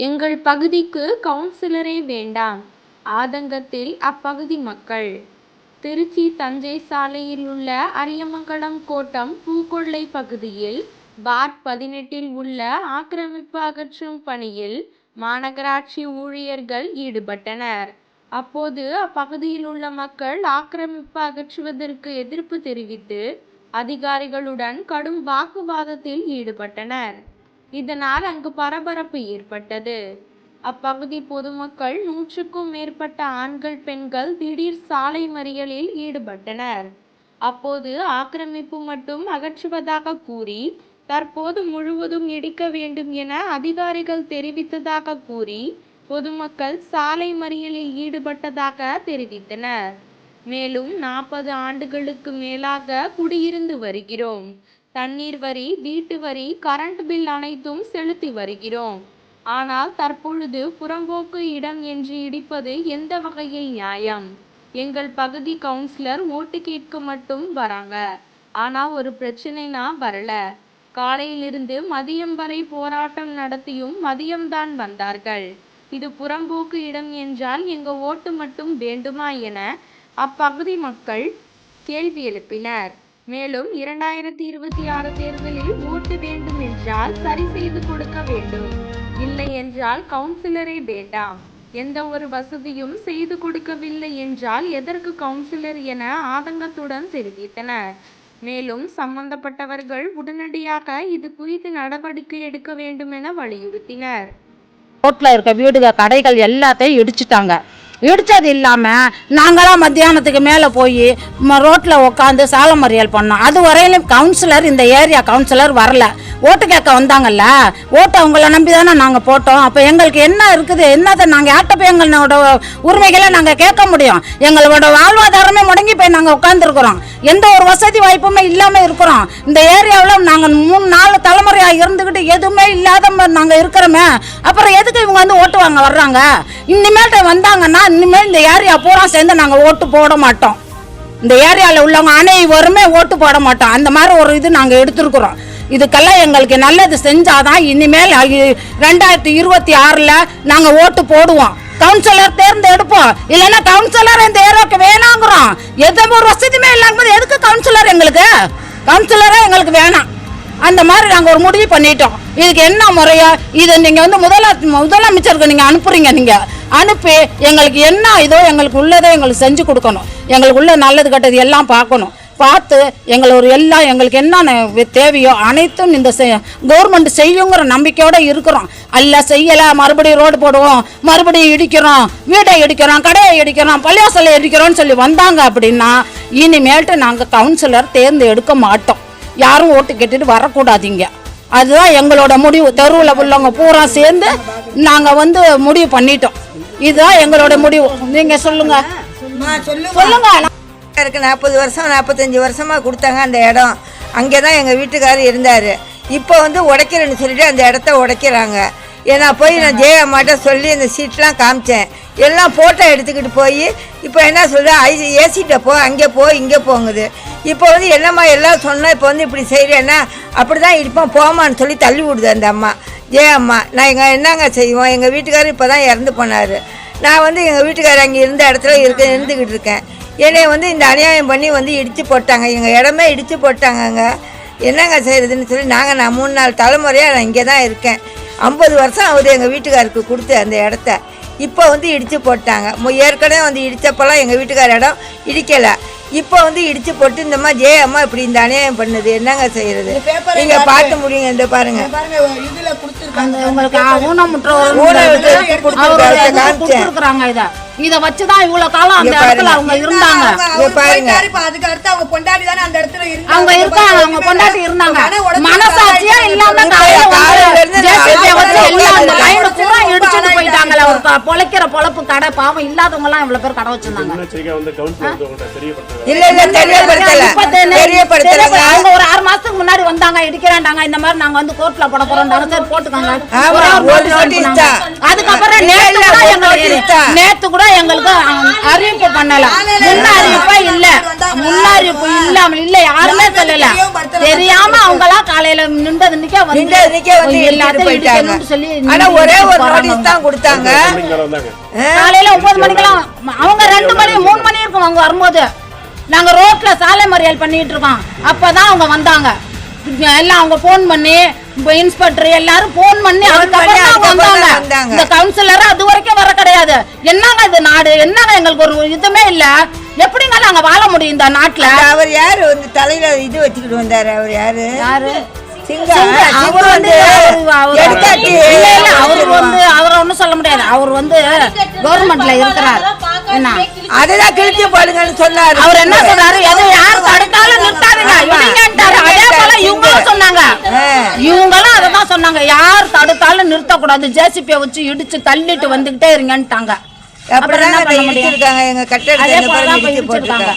எங்கள் பகுதிக்கு கவுன்சிலரே வேண்டாம் ஆதங்கத்தில் அப்பகுதி மக்கள். திருச்சி தஞ்சை சாலையில் உள்ள அரியமங்கலம் கோட்டம் பூக்கொல்லை பகுதியில் வார்டு 18 உள்ள ஆக்கிரமிப்பு அகற்றும் பணியில் மாநகராட்சி ஊழியர்கள் ஈடுபட்டனர். அப்போது அப்பகுதியில் உள்ள மக்கள் ஆக்கிரமிப்பு அகற்றுவதற்கு எதிர்ப்பு தெரிவித்து அதிகாரிகளுடன் கடும் வாக்குவாதத்தில் ஈடுபட்டனர். இதனால் அங்கு பரபரப்பு ஏற்பட்டது. அப்பகுதி பொதுமக்கள் 100க்கும் மேற்பட்ட ஆண்கள் பெண்கள் திடீர் சாலை மறியலில் ஈடுபட்டனர். அப்போது ஆக்கிரமிப்பு மட்டும் அகற்றுவதாக கூறி தற்போது முழுவதும் இடிக்க வேண்டும் என அதிகாரிகள் தெரிவித்ததாக கூறி பொதுமக்கள் சாலை மறியலில் ஈடுபட்டதாக தெரிவித்தனர். மேலும் 40 ஆண்டுகளுக்கு மேலாக குடியிருந்து வருகிறோம். தண்ணீர் வரி, வீட்டு வரி, கரண்ட் பில் அனைத்தும் செலுத்தி வருகிறோம். ஆனால் தற்பொழுது புறம்போக்கு இடம் என்று இடிப்பது எந்த வகையில் நியாயம்? எங்கள் பகுதி கவுன்சிலர் ஓட்டு கேட்க மட்டும் வராங்க. ஆனா ஒரு பிரச்சனைனா வரல. காலையிலிருந்து மதியம் வரை போராட்டம் நடத்தியும் மதியம்தான் வந்தார்கள். இது புறம்போக்கு இடம் என்றால் எங்க ஓட்டு மட்டும் வேண்டுமா என அப்பகுதி மக்கள் கேள்வி எழுப்பினர். மேலும் 2026 தேர்தலில் ஓட்டு வேண்டும் என்றால் சரி செய்து கொடுக்க வேண்டும். இல்லை என்றால் கவுன்சிலரே வேண்டாம். எந்த ஒரு வசதியும் செய்து கொடுக்கவில்லை என்றால் எதற்கு கவுன்சிலர் என ஆதங்கத்துடன் தெரிவித்தனர். மேலும் சம்பந்தப்பட்டவர்கள் உடனடியாக இது குறித்து நடவடிக்கை எடுக்க வேண்டும் என வலியுறுத்தினர். ரோட்ல இருக்க வீடுகள், கடைகள் எல்லாத்தையும் இடிச்சிட்டாங்க. இடித்தது இல்லாமல் நாங்களாம் மத்தியானத்துக்கு மேலே போய் ரோட்டில் உட்காந்து சாலை மறியல் பண்ணோம். அது வரையிலும் கவுன்சிலர், இந்த ஏரியா கவுன்சிலர் வரல. ஓட்டு கேட்க வந்தாங்கல்ல, ஓட்டு அவங்கள நம்பி தானே நாங்கள் போட்டோம். அப்போ எங்களுக்கு என்ன இருக்குது, என்னதை நாங்கள் யார்கிட்ட போய் எங்களோட உரிமைகளை நாங்கள் கேட்க முடியும்? எங்களோட வாழ்வாதாரமே முடங்கி போய் நாங்கள் உட்காந்துருக்குறோம். எந்த ஒரு வசதி வாய்ப்புமே இல்லாமல் இருக்கிறோம். இந்த ஏரியாவில் நாங்கள் 3-4 தலைமுறையாக இருந்துக்கிட்டு எதுவுமே இல்லாத நாங்கள் இருக்கிறோமே. அப்புறம் எதுக்கு இவங்க வந்து ஓட்டு வாங்க வர்றாங்க? இனிமேல்ட்டு வந்தாங்கன்னா இனிமேல் இந்த ஏரியா பூரா சேர்ந்து நாங்கள் ஓட்டு போட மாட்டோம். இந்த ஏரியாவில் உள்ளவங்க அனைவருமே ஓட்டு போட மாட்டோம். அந்த மாதிரி ஒரு இது நாங்கள் எடுத்துருக்குறோம். இதுக்கெல்லாம் எங்களுக்கு நல்லது செஞ்சாதான் இனிமேல் 2026 நாங்கள் ஓட்டு போடுவோம். கவுன்சிலர் தேர்ந்தெடுப்போம். இல்லைன்னா கவுன்சிலர் இந்த ஏரியாவுக்கு வேணாங்கிறோம். எந்த ஒரு வசதியுமே இல்லாமல் எதுக்கு கவுன்சிலர்? எங்களுக்கு கவுன்சிலரே எங்களுக்கு வேணாம். அந்த மாதிரி நாங்கள் ஒரு முடிவு பண்ணிட்டோம். இதுக்கு என்ன முறையோ இதை நீங்கள் வந்து முதலமைச்சருக்கு நீங்கள் அனுப்புறீங்க. நீங்கள் அனுப்பி எங்களுக்கு என்ன இதோ எங்களுக்கு உள்ளதை எங்களுக்கு செஞ்சு கொடுக்கணும். எங்களுக்கு உள்ள நல்லது கெட்டது எல்லாம் பார்க்கணும். பார்த்து எங்களுக்கு என்னென்ன தேவையோ அனைத்தும் இந்த கவர்மெண்ட் செய்யுங்கிற நம்பிக்கையோடு இருக்கிறோம். அல்ல செய்யலை, மறுபடியும் ரோடு போடுவோம், மறுபடியும் இடிக்கிறோம், வீடை இடிக்கிறோம், கடையை இடிக்கிறோம், பள்ளிவாசலை இடிக்கிறோம்னு சொல்லி வந்தாங்க அப்படின்னா இனிமேல்ட்டு நாங்கள் கவுன்சிலர் தேர்ந்தெடுக்க மாட்டோம். யாரும் ஓட்டு கேட்டுட்டு வரக்கூடாதீங்க. அதுதான் எங்களோட முடிவு. தெருவில் உள்ளவங்க பூரா சேர்ந்து நாங்கள் வந்து முடிவு பண்ணிட்டோம். இதுதான் எங்களோட முடிவு. நீங்கள் சொல்லுங்க. இருக்கு 40 வருஷம் 45 வருஷமாக கொடுத்தாங்க அந்த இடம். அங்கே தான் எங்கள் வீட்டுக்காரர் இருந்தார். இப்போ வந்து உடைக்கிறேன்னு சொல்லிட்டு அந்த இடத்த உடைக்கிறாங்க. ஏன்னா போய் நான் ஜெயம்மாட்ட சொல்லி அந்த சீட்லாம் காமிச்சேன். எல்லாம் ஃபோட்டோ எடுத்துக்கிட்டு போய் இப்போ என்ன சொல்கிறேன், ஏசிட்ட போ, அங்கே போ, இங்கே போங்குது. இப்போ வந்து என்னம்மா எல்லாம் சொன்னால் இப்போ வந்து இப்படி செய்கிறேன்னா அப்படி தான் இருப்போம், போமான்னு சொல்லி தள்ளி விடுது அந்த அம்மா, ஜெயம்மா. நான் என்னங்க செய்வோம்? எங்கள் வீட்டுக்காரர் இப்போ தான் இறந்து போனார். நான் வந்து எங்கள் வீட்டுக்காரர் அங்கே இருந்த இடத்துல இருந்துக்கிட்டு இருக்கேன். என்னை வந்து இந்த அநியாயம் பண்ணி வந்து இடித்து போட்டாங்க. எங்கள் இடமே இடித்து போட்டாங்கங்க. என்னங்க செய்கிறதுன்னு சொல்லி நான் 3-4 தலைமுறையாக நான் இங்கே தான் இருக்கேன். 50 வருஷம் ஆகுது எங்கள் வீட்டுக்காருக்கு கொடுத்து அந்த இடத்த. இப்போ வந்து இடித்து போட்டாங்க. ஏற்கனவே வந்து இடித்தப்பெல்லாம் எங்கள் வீட்டுக்கார இடம் இடிக்கலை. இப்போ வந்து இடித்து போட்டு இந்த மாதிரி ஜெயம்மா இப்படி இந்த அநியாயம் பண்ணுது. என்னங்க செய்கிறது? நீங்கள் பார்த்து முடியுங்க. இந்த பாருங்க, இத வச்சுதான் இவ்வளவு காலம் அந்த இடத்துல அவங்க இருந்தாங்க. அவங்க இருக்காங்க, அவங்க கொண்டாடி இருந்தாங்க. மனசாட்சியா இல்லாம இடிச்சுட்டு போயிட்டாங்களே. ஒரு பொழைக்கிற பொழப்பு கடை பாவம் இல்லாதவங்க எல்லாம் இவ்வளவு பேர் கடை வச்சிருந்தாங்க. அவங்க ஒரு 6 மாசத்துக்கு முன்னாடி வந்தாங்க, இடிக்கிறாண்டாங்க. இந்த மாதிரி நாங்க வந்து கோர்ட்ல போட போறோம், சரி போட்டுக்காங்க. அதுக்கப்புறம் நேத்து கூட எங்களுக்கு அறிவிப்பு பண்ணல. முன்னறிவிப்பா இல்ல, முன்னறிவிப்பு இல்லாமல் இல்ல, யாருமே சொல்லல. தெரியாம அவங்களா காலையில நின்றது நிக்க வந்து எல்லாத்தையும் இடிக்கணும்னு சொல்லி ஆனா ஒரே ஒரு நோட்டீஸ் தான் கொடுத்தாங்க. காலையில 9 மணிக்கெல்லாம் அவங்க 2 மணி 3 மணி இருக்கும் அவங்க வரும்போது. நாங்க ரோட்ல சாலை மறியல் பண்ணிட்டு இருக்கோம். அப்பதான் அவங்க வந்தாங்க. எல்லாம் அவங்க போன் பண்ணி இன்ஸ்பெக்டர் எல்லாரும் போன் பண்ணி அதுக்கப்புறம் வந்தாங்க. இந்த கவுன்சிலர் அது வரைக்கும் வர கிடையாது. என்னங்க இது நாடு, என்னங்க எங்களுக்கு ஒரு இதுமே இல்ல, எப்படிங்க நாங்க வாழ முடியும் இந்த நாட்டுல? அவர் யாரு வந்து தலையில இது வச்சுக்கிட்டு வந்தாரு? அவர் யாரு? அவரை ஒண்ணும் சொல்ல முடியாது. அவர் வந்து கவர்மெண்ட்ல இருக்கிறார். அதெல்லாம் கிழிச்சு போடுங்கன்னு சொன்னாரு. அவர் என்ன சொல்றாரு? எது யார் தடுத்தாலும் நிறுத்தாதீங்க இடிங்கன்றாரு. அதே போல இவங்களும் சொன்னாங்க. இவங்களும் அததான் சொன்னாங்க, யார் தடுத்தாலும் நிறுத்தக்கூடாது, ஜேசிபியை வச்சு இடிச்சு தள்ளிட்டு வந்துகிட்டே இருங்கன்ட்டாங்க. அப்படிதான் இடிச்சிருக்காங்க. எங்க கட்டடத்தை போட்டிருக்காங்க.